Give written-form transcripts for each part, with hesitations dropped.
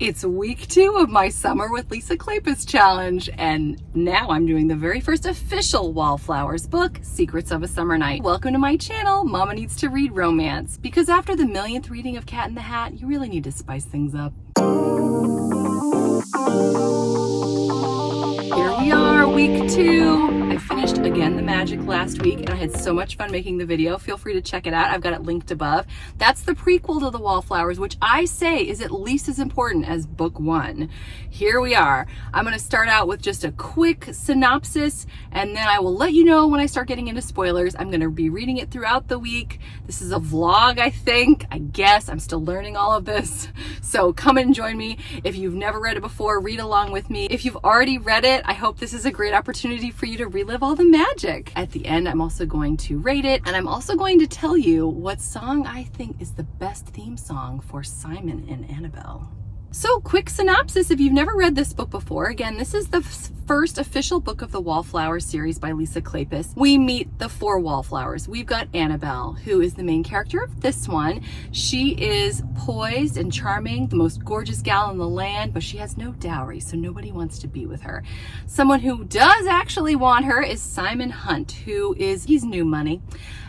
It's week 2 of my Summer with Lisa Kleypas challenge, and now I'm doing the very first official Wallflowers book, Secrets of a Summer Night. Welcome to my channel, Mama Needs to Read Romance, because after the millionth reading of Cat in the Hat, you really need to spice things up. Here we are, week 2. I finished Again the Magic last week, and I had so much fun making the video. Feel free to check it out. I've got it linked above. That's the prequel to the Wallflowers, which I say is at least as important as book 1. Here we are. I'm going to start out with just a quick synopsis, and then I will let you know when I start getting into spoilers. I'm going to be reading it throughout the week. This is a vlog, I guess. I'm still learning all of this. So come and join me. If you've never read it before, read along with me. If you've already read it, I hope this is a great opportunity for you to relive all the magic. At the end, I'm also going to rate it, and I'm also going to tell you what song I think is the best theme song for Simon and Annabelle. So, quick synopsis if you've never read this book before. Again, this is the first official book of the Wallflowers series by Lisa Kleypas. We meet the 4 Wallflowers. We've got Annabelle, who is the main character of this one. She is poised and charming, the most gorgeous gal in the land, but she has no dowry, so nobody wants to be with her. Someone who does actually want her is Simon Hunt, he's new money.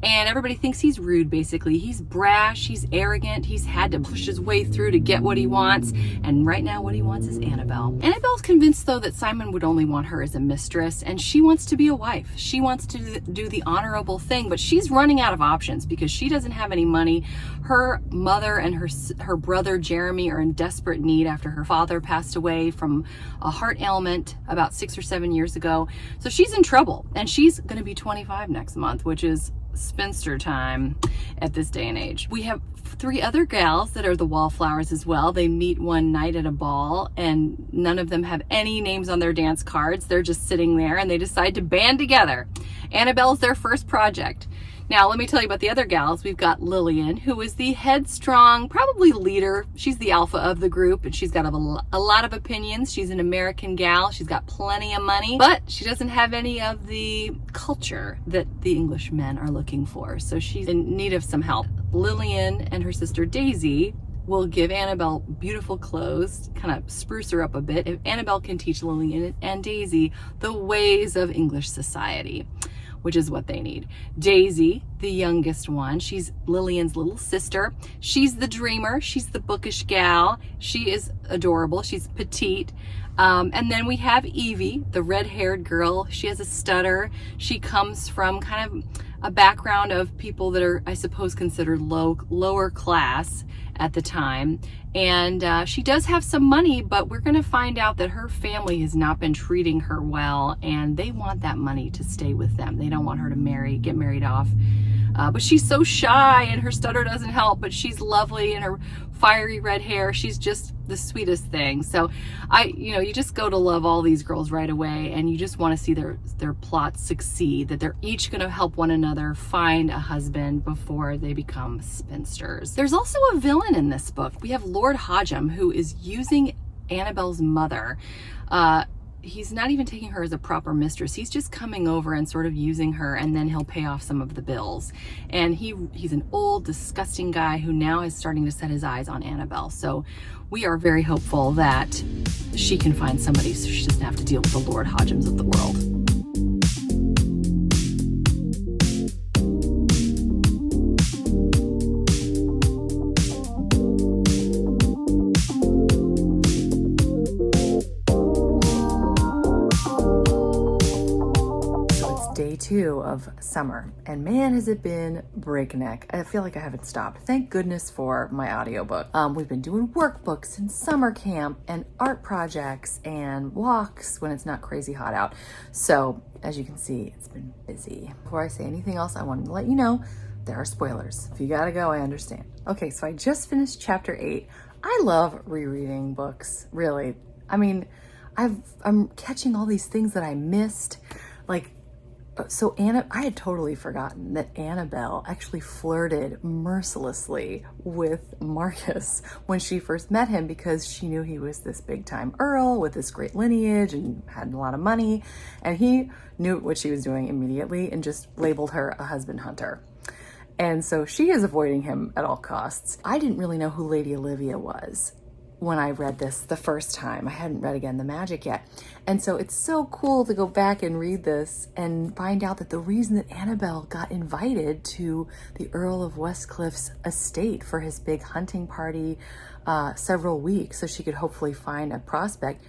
And everybody thinks he's rude, basically. He's brash, he's arrogant, he's had to push his way through to get what he wants. And right now what he wants is Annabelle. Annabelle's convinced, though, that Simon would only want her as a mistress, and she wants to be a wife. She wants to do the honorable thing, but she's running out of options because she doesn't have any money. Her mother and her brother Jeremy are in desperate need after her father passed away from a heart ailment about 6 or 7 years ago. So she's in trouble, and she's going to be 25 next month, which is spinster time at this day and age. We have 3 other gals that are the Wallflowers as well. They meet one night at a ball, and none of them have any names on their dance cards. They're just sitting there, and they decide to band together. Annabelle's their first project. Now, let me tell you about the other gals. We've got Lillian, who is the headstrong, probably leader. She's the alpha of the group, and she's got a lot of opinions. She's an American gal. She's got plenty of money, but she doesn't have any of the culture that the English men are looking for. So she's in need of some help. Lillian and her sister Daisy will give Annabelle beautiful clothes, kind of spruce her up a bit, if Annabelle can teach Lillian and Daisy the ways of English society, which is what they need. Daisy, the youngest one, she's Lillian's little sister. She's the dreamer. She's the bookish gal. She is adorable. She's petite. And then we have Evie, the red-haired girl. She has a stutter. She comes from kind of a background of people that are, I suppose, considered lower class at the time. And she does have some money, but we're going to find out that her family has not been treating her well, and they want that money to stay with them. They don't want her to get married off. But she's so shy, and her stutter doesn't help, but she's lovely, and her fiery red hair, she's just the sweetest thing. So you just go to love all these girls right away, and you just want to see their plots succeed, that they're each going to help one another find a husband before they become spinsters. There's also a villain in this book. We have Lord Hodgem, who is using Annabelle's mother. He's not even taking her as a proper mistress. He's just coming over and sort of using her, and then he'll pay off some of the bills. And he's an old, disgusting guy who now is starting to set his eyes on Annabelle. So we are very hopeful that she can find somebody so she doesn't have to deal with the Lord Hodgems of the world. Day 2 of summer, and man, has it been breakneck. I feel like I haven't stopped. Thank goodness for my audiobook. We've been doing workbooks and summer camp and art projects and walks when it's not crazy hot out. So as you can see, it's been busy. Before I say anything else, I wanted to let you know there are spoilers. If you gotta go, I understand. Okay, so I just finished chapter 8. I love rereading books, really. I mean, I'm catching all these things that I missed. So I had totally forgotten that Annabelle actually flirted mercilessly with Marcus when she first met him, because she knew he was this big time earl with this great lineage and had a lot of money, and he knew what she was doing immediately and just labeled her a husband hunter. And so she is avoiding him at all costs. I didn't really know who Lady Olivia was when I read this the first time. I hadn't read Again the Magic yet. And so it's so cool to go back and read this and find out that the reason that Annabelle got invited to the Earl of Westcliffe's estate for his big hunting party several weeks so she could hopefully find a prospect,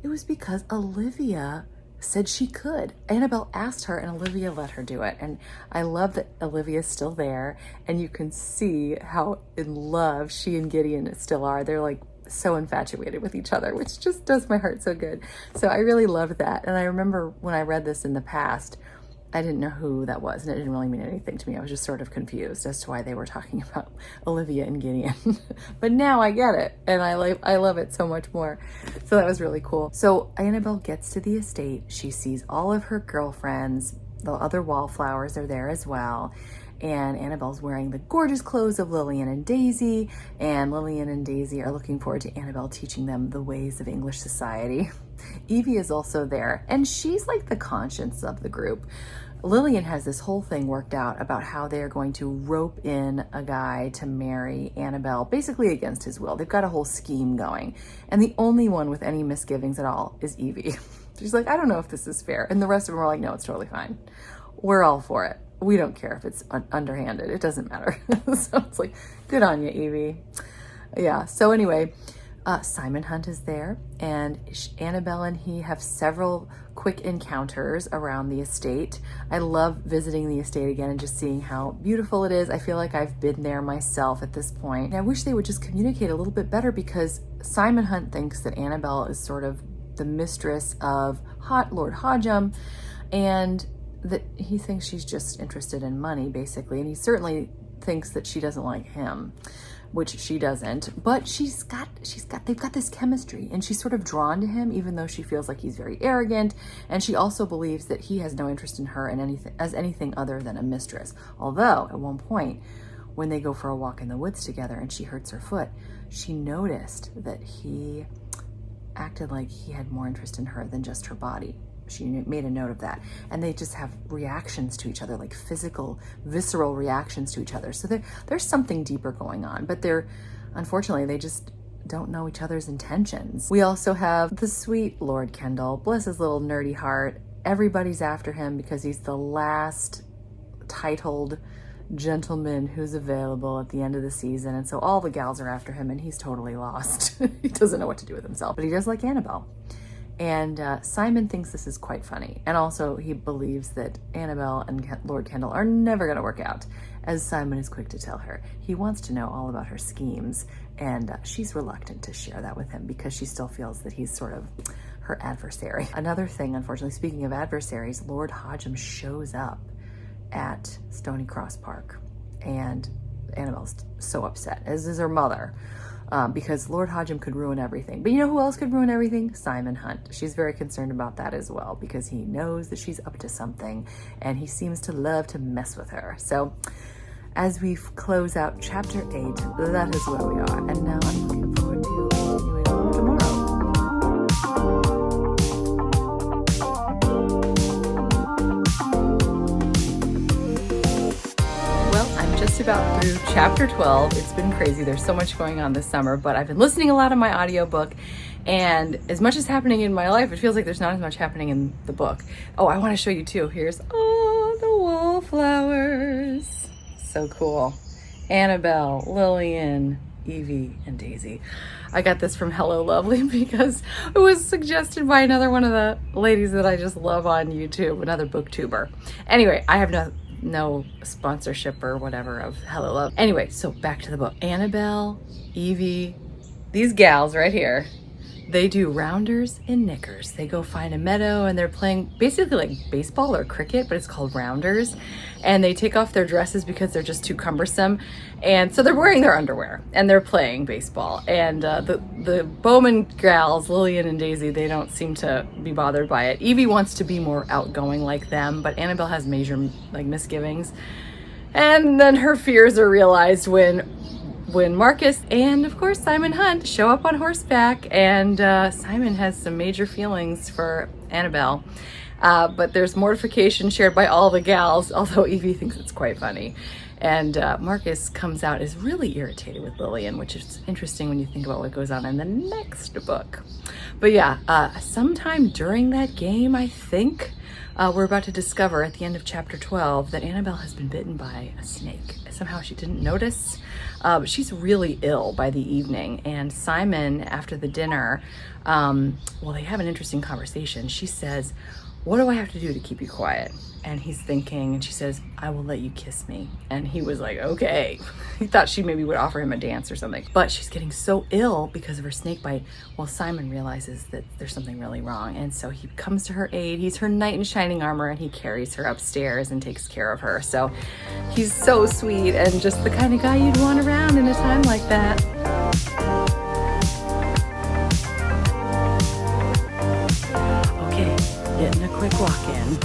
it was because Olivia said she could. Annabelle asked her and Olivia let her do it. And I love that Olivia's still there, and you can see how in love she and Gideon still are. They're like so infatuated with each other, which just does my heart so good. So I really loved that. And I remember when I read this in the past, I didn't know who that was, and it didn't really mean anything to me. I was just sort of confused as to why they were talking about Olivia and Gideon. But now I get it, and I love it so much more. So that was really cool. So Annabelle gets to the estate. She sees all of her girlfriends. The other wallflowers are there as well. And Annabelle's wearing the gorgeous clothes of Lillian and Daisy. And Lillian and Daisy are looking forward to Annabelle teaching them the ways of English society. Evie is also there, and she's like the conscience of the group. Lillian has this whole thing worked out about how they are going to rope in a guy to marry Annabelle, basically against his will. They've got a whole scheme going. And the only one with any misgivings at all is Evie. She's like, I don't know if this is fair. And the rest of them are like, no, it's totally fine. We're all for it. We don't care if it's underhanded. It doesn't matter. So it's like, good on you, Evie. Yeah, so anyway, Simon Hunt is there, and Annabelle and he have several quick encounters around the estate. I love visiting the estate again and just seeing how beautiful it is. I feel like I've been there myself at this point. And I wish they would just communicate a little bit better, because Simon Hunt thinks that Annabelle is sort of the mistress of Lord Hodgem, and that he thinks she's just interested in money, basically. And he certainly thinks that she doesn't like him, which she doesn't, but they've got this chemistry, and she's sort of drawn to him, even though she feels like he's very arrogant. And she also believes that he has no interest in her in anything other than a mistress. Although at one point, when they go for a walk in the woods together and she hurts her foot, she noticed that he acted like he had more interest in her than just her body. She made a note of that. And they just have reactions to each other, like physical, visceral reactions to each other. So there's something deeper going on, but unfortunately, they just don't know each other's intentions. We also have the sweet Lord Kendall. Bless his little nerdy heart. Everybody's after him because he's the last titled gentleman who's available at the end of the season. And so all the gals are after him, and he's totally lost. He doesn't know what to do with himself, but he does like Annabelle. And Simon thinks this is quite funny. And also he believes that Annabelle and Lord Kendall are never going to work out, as Simon is quick to tell her. He wants to know all about her schemes, and she's reluctant to share that with him because she still feels that he's sort of her adversary. Another thing, unfortunately, speaking of adversaries, Lord Hodgem shows up at Stony Cross Park, and Annabelle's so upset, as is her mother. Because Lord Hodgem could ruin everything. But you know who else could ruin everything? Simon Hunt. She's very concerned about that as well, because he knows that she's up to something, and he seems to love to mess with her. So as we close out chapter 8, that is where we are. And now I'm looking forward to continuing on tomorrow. Just about through chapter 12. It's been crazy. There's so much going on this summer, but I've been listening a lot of my audiobook, and as much as happening in my life, it feels like there's not as much happening in the book. Oh, I want to show you too. Here's all the wallflowers. So cool. Annabelle, Lillian, Evie, and Daisy. I got this from Hello Lovely because it was suggested by another one of the ladies that I just love on YouTube, another booktuber. Anyway, I have no sponsorship or whatever of Hello Love. Anyway, so back to the book. Annabelle, Evie, these gals right here, they do rounders in knickers. They go find a meadow and they're playing basically like baseball or cricket, but it's called rounders. And they take off their dresses because they're just too cumbersome. And so they're wearing their underwear and they're playing baseball. And the Bowman gals, Lillian and Daisy, they don't seem to be bothered by it. Evie wants to be more outgoing like them, but Annabelle has major misgivings. And then her fears are realized when Marcus and of course Simon Hunt show up on horseback, and Simon has some major feelings for Annabelle. But there's mortification shared by all the gals, although Evie thinks it's quite funny. And Marcus comes out as really irritated with Lillian, which is interesting when you think about what goes on in the next book. But yeah, sometime during that game, I think, we're about to discover at the end of chapter 12 that Annabelle has been bitten by a snake. Somehow she didn't notice, but she's really ill by the evening. And Simon, after the dinner, well, they have an interesting conversation. She says, "What do I have to do to keep you quiet?" And he's thinking, and she says, "I will let you kiss me." And he was like, okay. He thought she maybe would offer him a dance or something. But she's getting so ill because of her snake bite. Well, Simon realizes that there's something really wrong. And so he comes to her aid. He's her knight in shining armor, and he carries her upstairs and takes care of her. So he's so sweet and just the kind of guy you'd want around in a time like that. Okay, getting a quick walk in.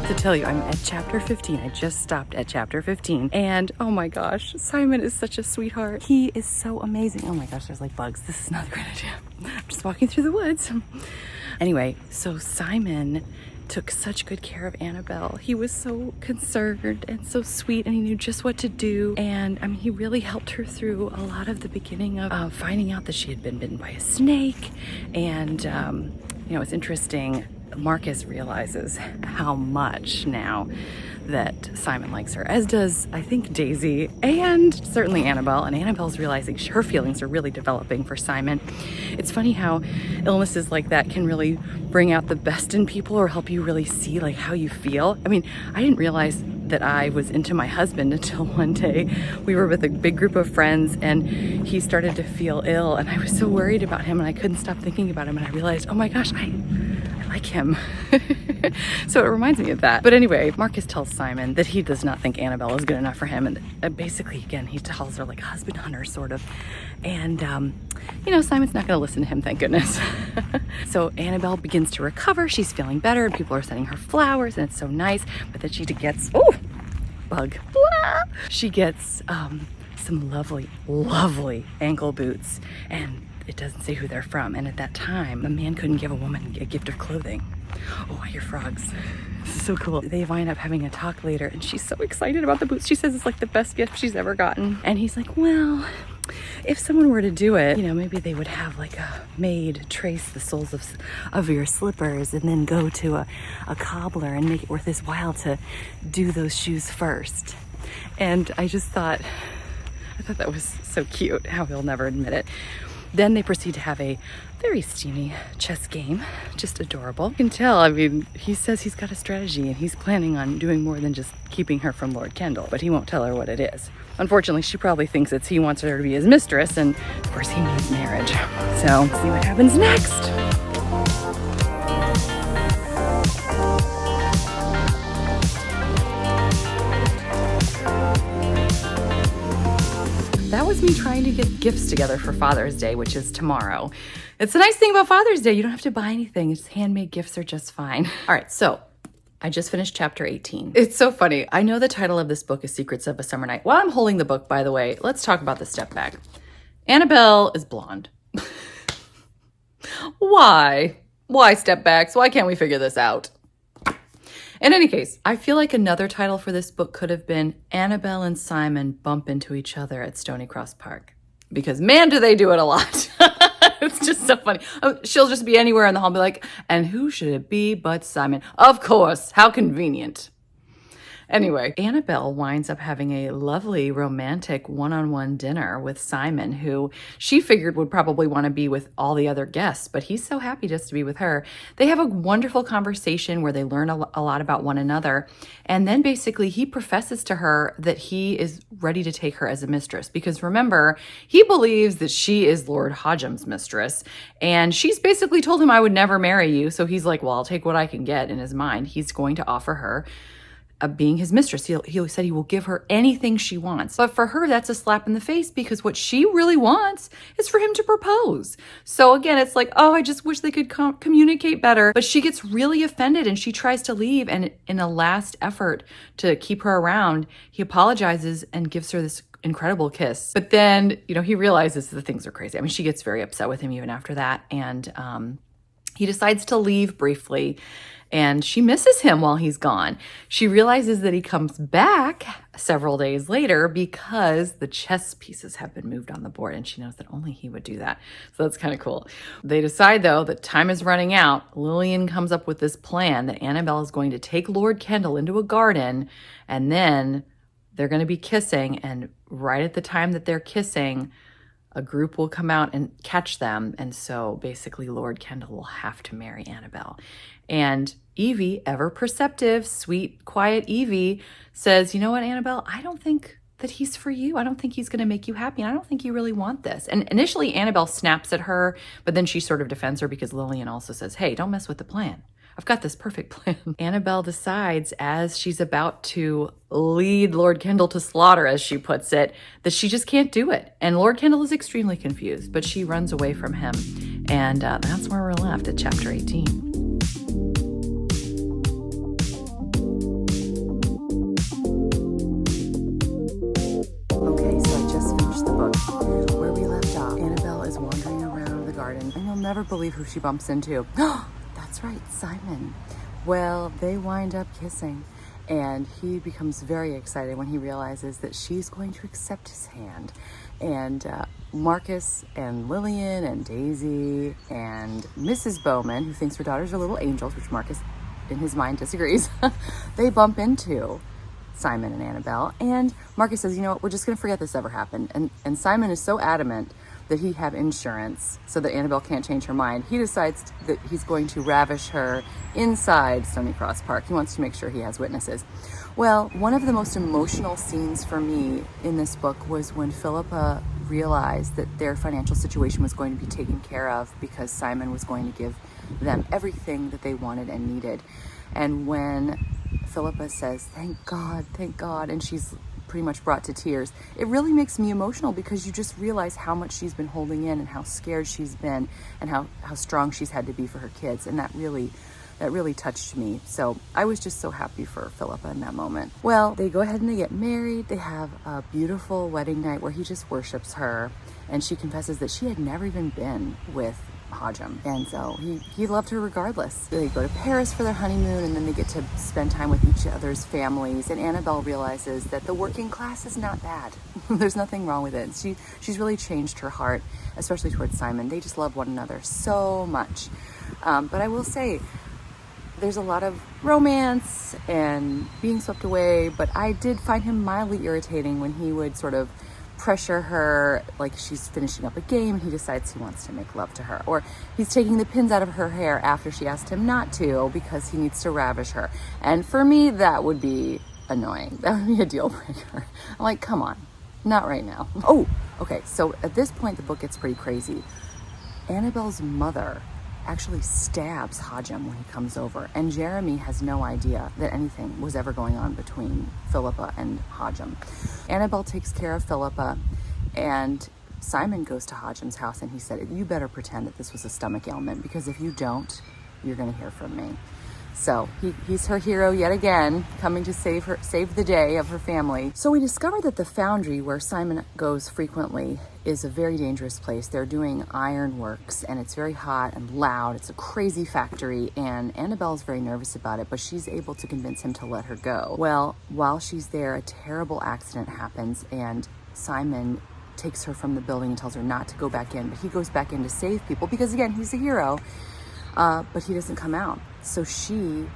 To tell you, I'm at chapter 15. I just stopped at chapter 15. And oh my gosh, Simon is such a sweetheart. He is so amazing. Oh my gosh, there's like bugs. This is not a great idea. I'm just walking through the woods. Anyway, so Simon took such good care of Annabelle. He was so concerned and so sweet, and he knew just what to do. And I mean, he really helped her through a lot of the beginning of finding out that she had been bitten by a snake. And, you know, it's interesting. Marcus realizes how much now that Simon likes her, as does, I think, Daisy and certainly Annabelle. And Annabelle's realizing her feelings are really developing for Simon. It's funny how illnesses like that can really bring out the best in people or help you really see like how you feel. I mean, I didn't realize that I was into my husband until one day we were with a big group of friends and he started to feel ill, and I was so worried about him and I couldn't stop thinking about him, and I realized, oh my gosh, I like him. So it reminds me of that. But anyway, Marcus tells Simon that he does not think Annabelle is good enough for him, and basically, again, he tells her like a husband hunter sort of. And you know, Simon's not going to listen to him, thank goodness. So Annabelle begins to recover. She's feeling better. People are sending her flowers, and it's so nice. But then she gets, oh, bug. She gets some lovely, lovely ankle boots, and it doesn't say who they're from. And at that time, a man couldn't give a woman a gift of clothing. Oh, I hear frogs. This is so cool. They wind up having a talk later, and she's so excited about the boots. She says it's like the best gift she's ever gotten. And he's like, well, if someone were to do it, you know, maybe they would have like a maid trace the soles of your slippers and then go to a cobbler and make it worth his while to do those shoes first. And I thought that was so cute, how he'll never admit it. Then they proceed to have a very steamy chess game, just adorable. You can tell, I mean, he says he's got a strategy and he's planning on doing more than just keeping her from Lord Kendall, but he won't tell her what it is. Unfortunately, she probably thinks he wants her to be his mistress, and of course he needs marriage. So, see what happens next. That was me trying to get gifts together for Father's Day, which is tomorrow. It's a nice thing about Father's Day. You don't have to buy anything. It's handmade gifts are just fine. All right, so I just finished chapter 18. It's so funny. I know the title of this book is Secrets of a Summer Night. While I'm holding the book, by the way, let's talk about the step back. Annabelle is blonde. Why? Why step backs? Why can't we figure this out? In any case, I feel like another title for this book could have been Annabelle and Simon Bump Into Each Other at Stony Cross Park. Because man, do they do it a lot. It's just so funny. She'll just be anywhere in the hall and be like, and who should it be but Simon? Of course, how convenient. Anyway, Annabelle winds up having a lovely romantic one-on-one dinner with Simon, who she figured would probably want to be with all the other guests, but he's so happy just to be with her. They have a wonderful conversation where they learn a lot about one another. And then basically he professes to her that he is ready to take her as a mistress, because remember, he believes that she is Lord Hodgem's mistress. And she's basically told him, I would never marry you. So he's like, well, I'll take what I can get. In his mind, he's going to offer her being his mistress. He said he will give her anything she wants. But for her, that's a slap in the face, because what she really wants is for him to propose. So again, it's like, oh, I just wish they could communicate better. But she gets really offended and she tries to leave. And in a last effort to keep her around, he apologizes and gives her this incredible kiss. But then, he realizes that things are crazy. I mean, she gets very upset with him even after that. And He decides to leave briefly, and she misses him while he's gone. She realizes that he comes back several days later because the chess pieces have been moved on the board, and she knows that only he would do that. So that's kind of cool. They decide, though, that time is running out. Lillian comes up with this plan that Annabelle is going to take Lord Kendall into a garden, and then they're going to be kissing, and right at the time that they're kissing, a group will come out and catch them. And so basically Lord Kendall will have to marry Annabelle. And Evie, ever perceptive, sweet, quiet Evie, says, you know what, Annabelle, I don't think that he's for you. I don't think he's going to make you happy. And I don't think you really want this. And initially Annabelle snaps at her, but then she sort of defends her because Lillian also says, hey, don't mess with the plan. I've got this perfect plan. Annabelle decides, as she's about to lead Lord Kendall to slaughter, as she puts it, that she just can't do it. And Lord Kendall is extremely confused, but she runs away from him. And that's where we're left at chapter 18. Okay, so I just finished the book. Where we left off, Annabelle is wandering around the garden, and you'll never believe who she bumps into. That's right, Simon. Well, they wind up kissing, and he becomes very excited when he realizes that she's going to accept his hand. And Marcus and Lillian and Daisy and Mrs. Bowman, who thinks her daughters are little angels, which Marcus in his mind disagrees, they bump into Simon and Annabelle. And Marcus says, you know what, we're just going to forget this ever happened. And Simon is so adamant that he have insurance so that Annabelle can't change her mind. He decides that he's going to ravish her inside Stony Cross Park. He wants to make sure he has witnesses. Well, one of the most emotional scenes for me in this book was when Philippa realized that their financial situation was going to be taken care of because Simon was going to give them everything that they wanted and needed. And when Philippa says, thank God, and she's pretty much brought to tears, it really makes me emotional because you just realize how much she's been holding in and how scared she's been and how strong she's had to be for her kids. And that really touched me. So I was just so happy for Philippa in that moment. Well, they go ahead and they get married. They have a beautiful wedding night where he just worships her, and she confesses that she had never even been with Hodgem, and so he loved her regardless. They go to Paris for their honeymoon, and then they get to spend time with each other's families, and Annabelle realizes that the working class is not bad. There's nothing wrong with it. She's really changed her heart, especially towards Simon. They just love one another so much. But I will say, there's a lot of romance and being swept away, but I did find him mildly irritating when he would sort of pressure her like she's finishing up a game and he decides he wants to make love to her, or he's taking the pins out of her hair after she asked him not to because he needs to ravish her. And for me, that would be annoying. That would be a deal breaker. I'm like, come on, not right now. Oh, okay, so at this point the book gets pretty crazy. Annabelle's mother actually stabs Hodgem when he comes over, and Jeremy has no idea that anything was ever going on between Philippa and Hodgem. Annabelle takes care of Philippa, and Simon goes to Hodgem's house, and he said, you better pretend that this was a stomach ailment, because if you don't, you're going to hear from me. So he's her hero yet again, coming to save the day of her family. So we discover that the foundry where Simon goes frequently is a very dangerous place. They're doing ironworks, and it's very hot and loud. It's a crazy factory, and Annabelle's very nervous about it, but she's able to convince him to let her go. Well, while she's there, a terrible accident happens, and Simon takes her from the building and tells her not to go back in, but he goes back in to save people because, again, he's a hero. But he doesn't come out. So she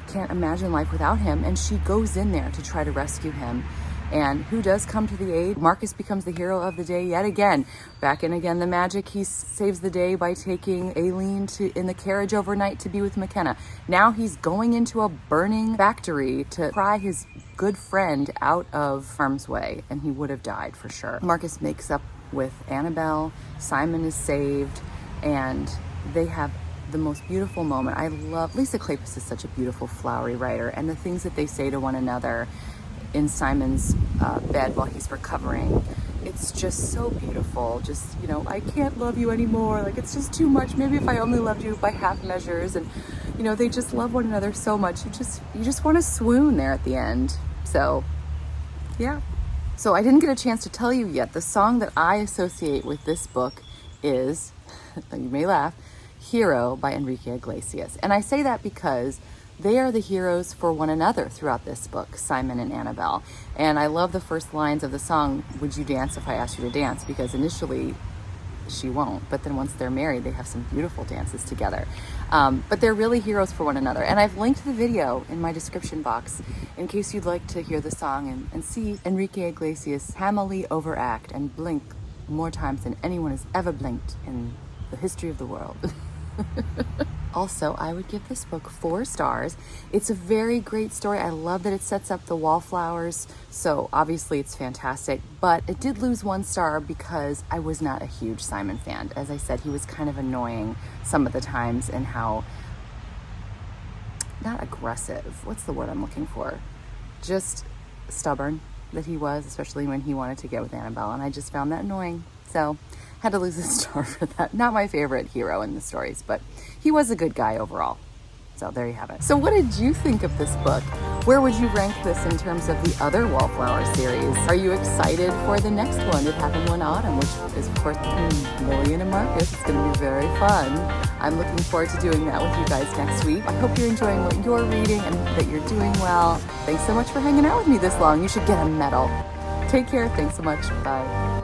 can't imagine life without him, and she goes in there to try to rescue him. And who does come to the aid? Marcus becomes the hero of the day yet again. Back in again the magic. He saves the day by taking Aileen in the carriage overnight to be with McKenna. Now he's going into a burning factory to pry his good friend out of harm's way, and he would have died for sure. Marcus makes up with Annabelle. Simon is saved, and they have the most beautiful moment. I love Lisa Kleypas is such a beautiful flowery writer, and the things that they say to one another in Simon's bed while he's recovering, it's just so beautiful. Just, I can't love you anymore, like it's just too much, maybe if I only loved you by half measures. And they just love one another so much, you just want to swoon there at the end. So yeah, so I didn't get a chance to tell you yet, the song that I associate with this book is you may laugh, Hero by Enrique Iglesias. And I say that because they are the heroes for one another throughout this book, Simon and Annabelle. And I love the first lines of the song, "Would you dance if I asked you to dance?" Because initially she won't, but then once they're married, they have some beautiful dances together. But they're really heroes for one another. And I've linked the video in my description box in case you'd like to hear the song and see Enrique Iglesias hamily overact and blink more times than anyone has ever blinked in the history of the world. Also, I would give this book 4 stars. It's a very great story. I love that it sets up the Wallflowers, so obviously it's fantastic, but it did lose 1 star because I was not a huge Simon fan. As I said, he was kind of annoying some of the times and how, not aggressive, what's the word I'm looking for? Just stubborn that he was, especially when he wanted to get with Annabelle, and I just found that annoying. So had to lose a star for that. Not my favorite hero in the stories, but he was a good guy overall. So there you have it. So what did you think of this book? Where would you rank this in terms of the other Wallflower series? Are you excited for the next one? It happened one autumn, which is of course between Lillian and Marcus. It's going to be very fun. I'm looking forward to doing that with you guys next week. I hope you're enjoying what you're reading and that you're doing well. Thanks so much for hanging out with me this long. You should get a medal. Take care. Thanks so much. Bye.